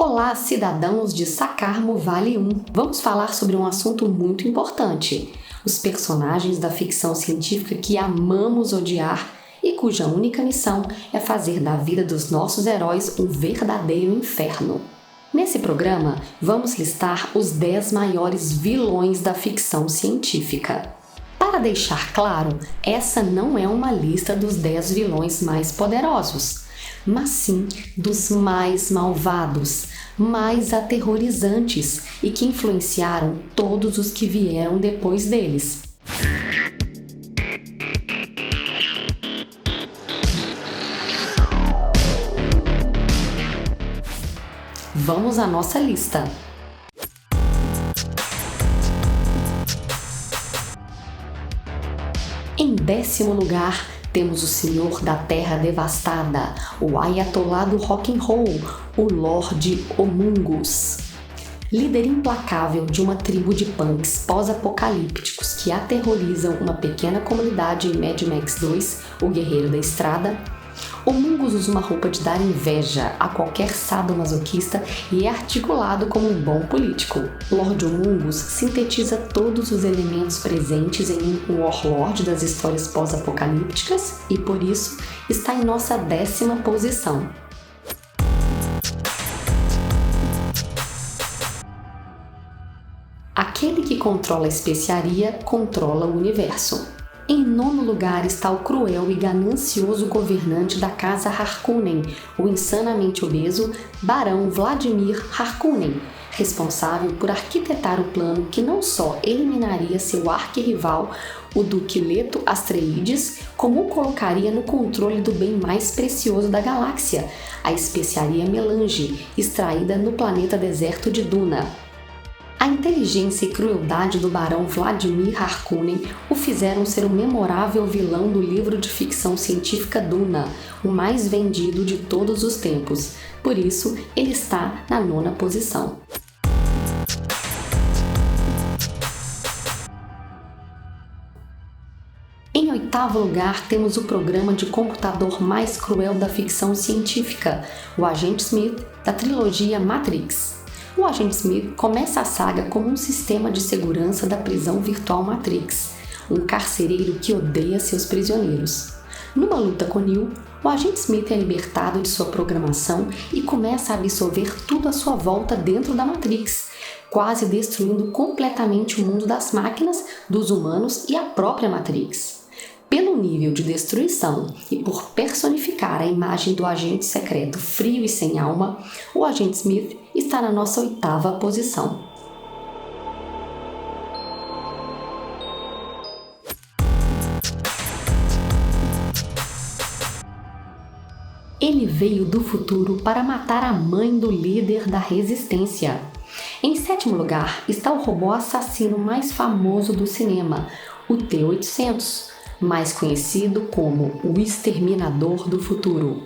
Olá, cidadãos de Sacarmo Vale 1. Vamos falar sobre um assunto muito importante: os personagens da ficção científica que amamos odiar e cuja única missão é fazer da vida dos nossos heróis um verdadeiro inferno. Nesse programa, vamos listar os 10 maiores vilões da ficção científica. Para deixar claro, essa não é uma lista dos 10 vilões mais poderosos, mas sim dos mais malvados, mais aterrorizantes e que influenciaram todos os que vieram depois deles. Vamos à nossa lista. Em 10º lugar, temos o Senhor da Terra Devastada, o Ayatolá do Rock'n'Roll, o Lorde Homungus. Líder implacável de uma tribo de punks pós-apocalípticos que aterrorizam uma pequena comunidade em Mad Max 2, o Guerreiro da Estrada, Homungus usa uma roupa de dar inveja a qualquer sadomasoquista e é articulado como um bom político. Lord Homungus sintetiza todos os elementos presentes em um warlord das histórias pós-apocalípticas e, por isso, está em nossa 10ª posição. Aquele que controla a especiaria controla o universo. Em 9º lugar está o cruel e ganancioso governante da Casa Harkonnen, o insanamente obeso Barão Vladimir Harkonnen, responsável por arquitetar o plano que não só eliminaria seu arquirrival, o Duque Leto Atreides, como o colocaria no controle do bem mais precioso da galáxia, a especiaria melange, extraída no planeta deserto de Duna. A inteligência e crueldade do barão Vladimir Harkonnen o fizeram ser o memorável vilão do livro de ficção científica Duna, o mais vendido de todos os tempos. Por isso, ele está na 9ª posição. Em 8º lugar, temos o programa de computador mais cruel da ficção científica, o Agente Smith, da trilogia Matrix. O Agente Smith começa a saga como um sistema de segurança da prisão virtual Matrix, um carcereiro que odeia seus prisioneiros. Numa luta com Neo, o Agente Smith é libertado de sua programação e começa a absorver tudo à sua volta dentro da Matrix, quase destruindo completamente o mundo das máquinas, dos humanos e a própria Matrix. Pelo nível de destruição e por personificar a imagem do agente secreto frio e sem alma, o Agente Smith está na nossa 8ª posição. Ele veio do futuro para matar a mãe do líder da resistência. Em 7º lugar está o robô assassino mais famoso do cinema, o T-800. Mais conhecido como o Exterminador do Futuro.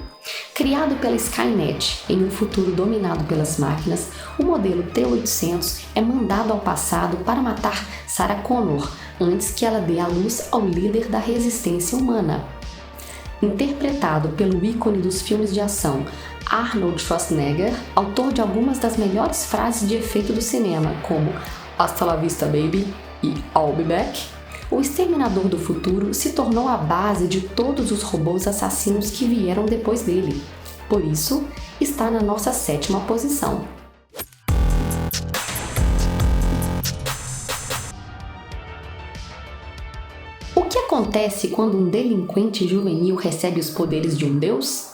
Criado pela Skynet em um futuro dominado pelas máquinas, o modelo T-800 é mandado ao passado para matar Sarah Connor antes que ela dê à luz ao líder da resistência humana. Interpretado pelo ícone dos filmes de ação Arnold Schwarzenegger, autor de algumas das melhores frases de efeito do cinema, como "Hasta la vista, baby" e "I'll be back", o Exterminador do Futuro se tornou a base de todos os robôs assassinos que vieram depois dele. Por isso, está na nossa 7ª posição. O que acontece quando um delinquente juvenil recebe os poderes de um deus?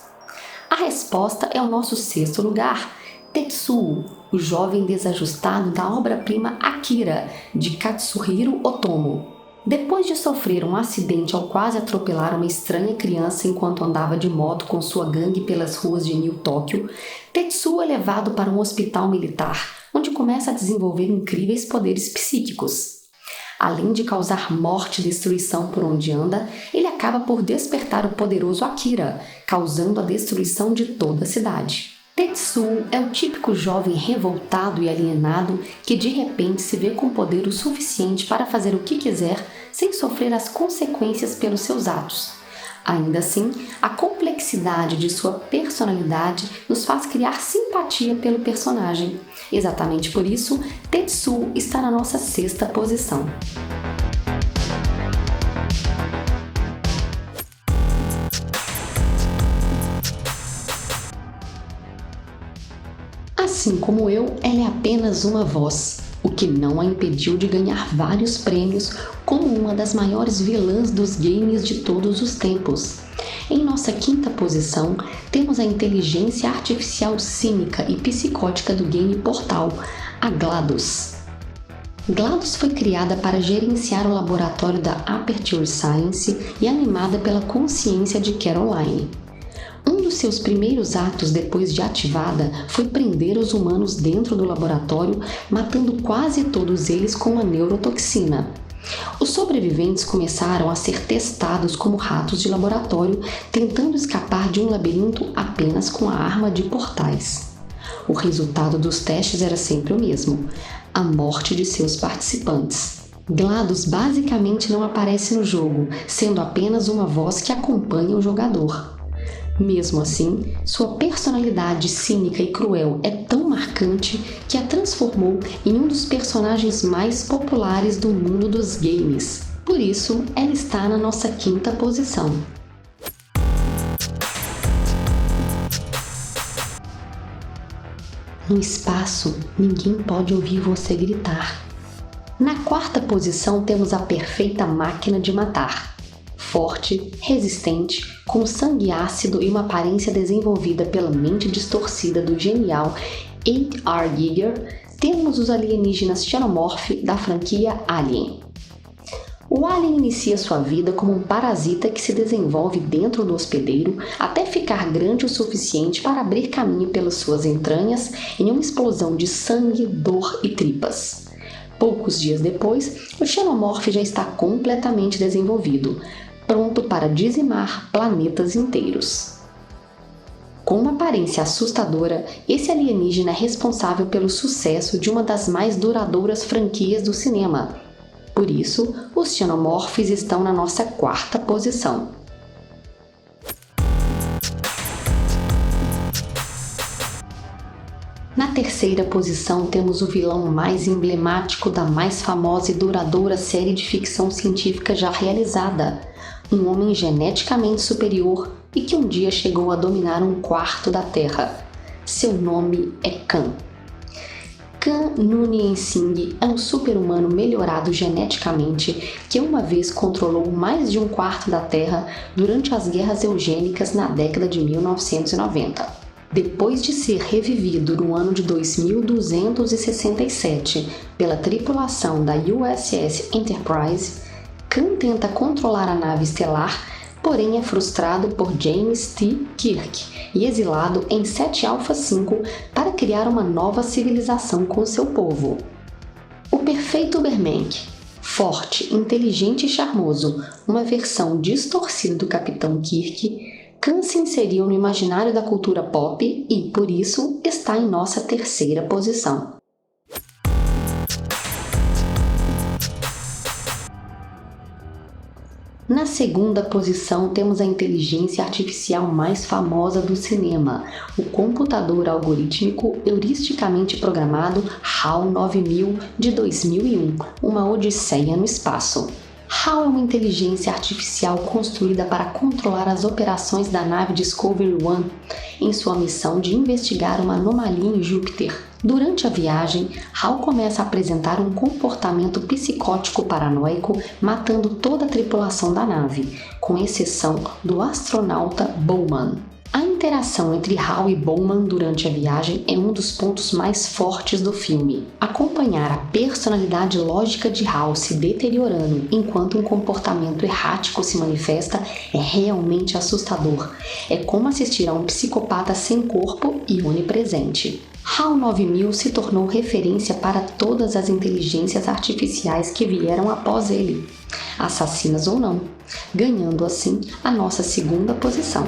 A resposta é o nosso 6º lugar, Tetsuo, o jovem desajustado da obra-prima Akira, de Katsuhiro Otomo. Depois de sofrer um acidente ao quase atropelar uma estranha criança enquanto andava de moto com sua gangue pelas ruas de New Tóquio, Tetsuo é levado para um hospital militar, onde começa a desenvolver incríveis poderes psíquicos. Além de causar morte e destruição por onde anda, ele acaba por despertar o poderoso Akira, causando a destruição de toda a cidade. Tetsuo é o típico jovem revoltado e alienado que de repente se vê com poder o suficiente para fazer o que quiser sem sofrer as consequências pelos seus atos. Ainda assim, a complexidade de sua personalidade nos faz criar simpatia pelo personagem. Exatamente por isso, Tetsuo está na nossa 6ª posição. Assim como eu, ela é apenas uma voz, o que não a impediu de ganhar vários prêmios como uma das maiores vilãs dos games de todos os tempos. Em nossa 5ª posição, temos a inteligência artificial cínica e psicótica do game Portal, a GLaDOS. GLaDOS foi criada para gerenciar o laboratório da Aperture Science e animada pela consciência de Caroline. Um dos seus primeiros atos depois de ativada foi prender os humanos dentro do laboratório, matando quase todos eles com a neurotoxina. Os sobreviventes começaram a ser testados como ratos de laboratório, tentando escapar de um labirinto apenas com a arma de portais. O resultado dos testes era sempre o mesmo: a morte de seus participantes. GLaDOS basicamente não aparece no jogo, sendo apenas uma voz que acompanha o jogador. Mesmo assim, sua personalidade cínica e cruel é tão marcante que a transformou em um dos personagens mais populares do mundo dos games. Por isso, ela está na nossa 5ª posição. No espaço, ninguém pode ouvir você gritar. Na 4ª posição temos a perfeita máquina de matar. Forte, resistente, com sangue ácido e uma aparência desenvolvida pela mente distorcida do genial H.R. Giger, temos os alienígenas Xenomorph da franquia Alien. O Alien inicia sua vida como um parasita que se desenvolve dentro do hospedeiro até ficar grande o suficiente para abrir caminho pelas suas entranhas em uma explosão de sangue, dor e tripas. Poucos dias depois, o Xenomorph já está completamente desenvolvido, pronto para dizimar planetas inteiros. Com uma aparência assustadora, esse alienígena é responsável pelo sucesso de uma das mais duradouras franquias do cinema. Por isso, os Xenomorphs estão na nossa 4ª posição. Na 3ª posição temos o vilão mais emblemático da mais famosa e duradoura série de ficção científica já realizada, um homem geneticamente superior e que um dia chegou a dominar 1/4 da Terra. Seu nome é Khan. Khan Noonien Singh é um super-humano melhorado geneticamente que uma vez controlou mais de 1/4 da Terra durante as guerras eugênicas na década de 1990. Depois de ser revivido no ano de 2267 pela tripulação da USS Enterprise, Khan tenta controlar a nave estelar, porém é frustrado por James T. Kirk e exilado em 7 Alpha 5 para criar uma nova civilização com seu povo. O perfeito Ubermensch, forte, inteligente e charmoso, uma versão distorcida do Capitão Kirk, Khan se inseriu no imaginário da cultura pop e, por isso, está em nossa 3ª posição. Na 2ª posição temos a inteligência artificial mais famosa do cinema, o computador algorítmico heuristicamente programado HAL 9000 de 2001, uma odisseia no espaço. HAL é uma inteligência artificial construída para controlar as operações da nave Discovery One em sua missão de investigar uma anomalia em Júpiter. Durante a viagem, HAL começa a apresentar um comportamento psicótico paranoico, matando toda a tripulação da nave, com exceção do astronauta Bowman. A interação entre HAL e Bowman durante a viagem é um dos pontos mais fortes do filme. Acompanhar a personalidade lógica de HAL se deteriorando enquanto um comportamento errático se manifesta é realmente assustador. É como assistir a um psicopata sem corpo e onipresente. HAL 9000 se tornou referência para todas as inteligências artificiais que vieram após ele, assassinas ou não, ganhando assim a nossa 2ª posição.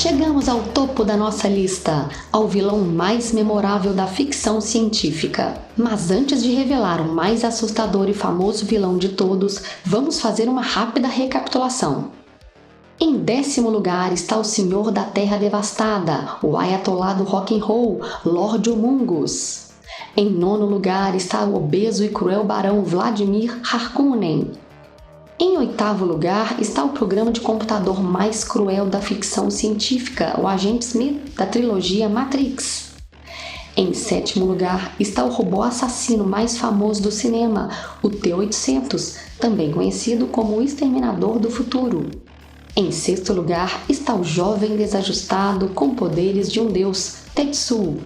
Chegamos ao topo da nossa lista, ao vilão mais memorável da ficção científica. Mas antes de revelar o mais assustador e famoso vilão de todos, vamos fazer uma rápida recapitulação. Em 10º lugar está o Senhor da Terra Devastada, o Ayatolá do Rock'n'Roll, Lord Humungus. Em 9º lugar está o obeso e cruel barão Vladimir Harkonnen. Em 8º lugar está o programa de computador mais cruel da ficção científica, o Agente Smith, da trilogia Matrix. Em 7º lugar está o robô assassino mais famoso do cinema, o T-800, também conhecido como o Exterminador do Futuro. Em 6º lugar está o jovem desajustado com poderes de um deus, Tetsuo.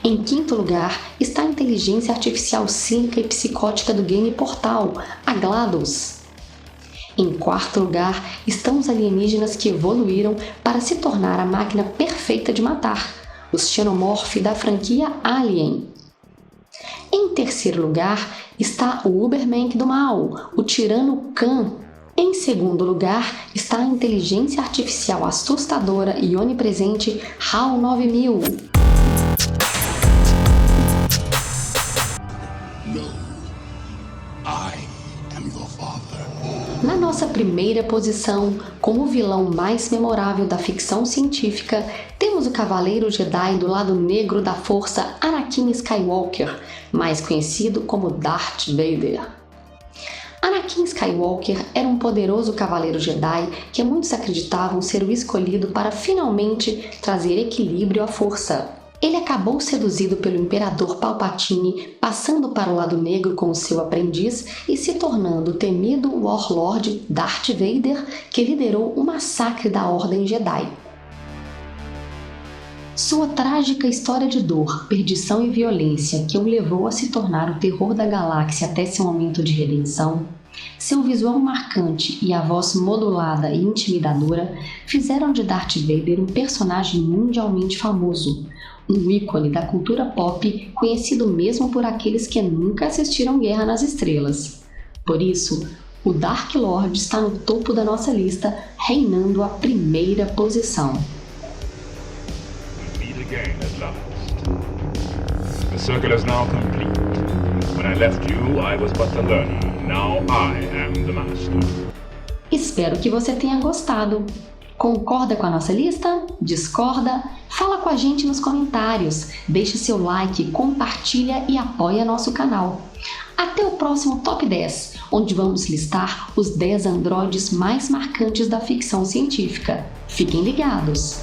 Em 5º lugar está a inteligência artificial cínica e psicótica do game Portal, a GLaDOS. Em 4º lugar estão os alienígenas que evoluíram para se tornar a máquina perfeita de matar, os Xenomorph da franquia Alien. Em 3º lugar está o Ubermensch do mal, o tirano Khan. Em 2º lugar está a inteligência artificial assustadora e onipresente HAL 9000. Na nossa primeira posição, como o vilão mais memorável da ficção científica, temos o Cavaleiro Jedi do lado negro da força Anakin Skywalker, mais conhecido como Darth Vader. Anakin Skywalker era um poderoso cavaleiro Jedi que muitos acreditavam ser o escolhido para finalmente trazer equilíbrio à força. Ele acabou seduzido pelo Imperador Palpatine, passando para o lado negro com o seu aprendiz e se tornando o temido Warlord Darth Vader, que liderou o massacre da Ordem Jedi. Sua trágica história de dor, perdição e violência que o levou a se tornar o terror da galáxia até seu momento de redenção, seu visual marcante e a voz modulada e intimidadora fizeram de Darth Vader um personagem mundialmente famoso, um ícone da cultura pop conhecido mesmo por aqueles que nunca assistiram Guerra nas Estrelas. Por isso, o Dark Lord está no topo da nossa lista, reinando a primeira posição. The circle is now complete. When I left you, I was but a learner. Now I am the master. Espero que você tenha gostado. Concorda com a nossa lista? Discorda? Fala com a gente nos comentários. Deixe seu like, compartilha e apoia nosso canal. Até o próximo Top 10, onde vamos listar os 10 androides mais marcantes da ficção científica. Fiquem ligados!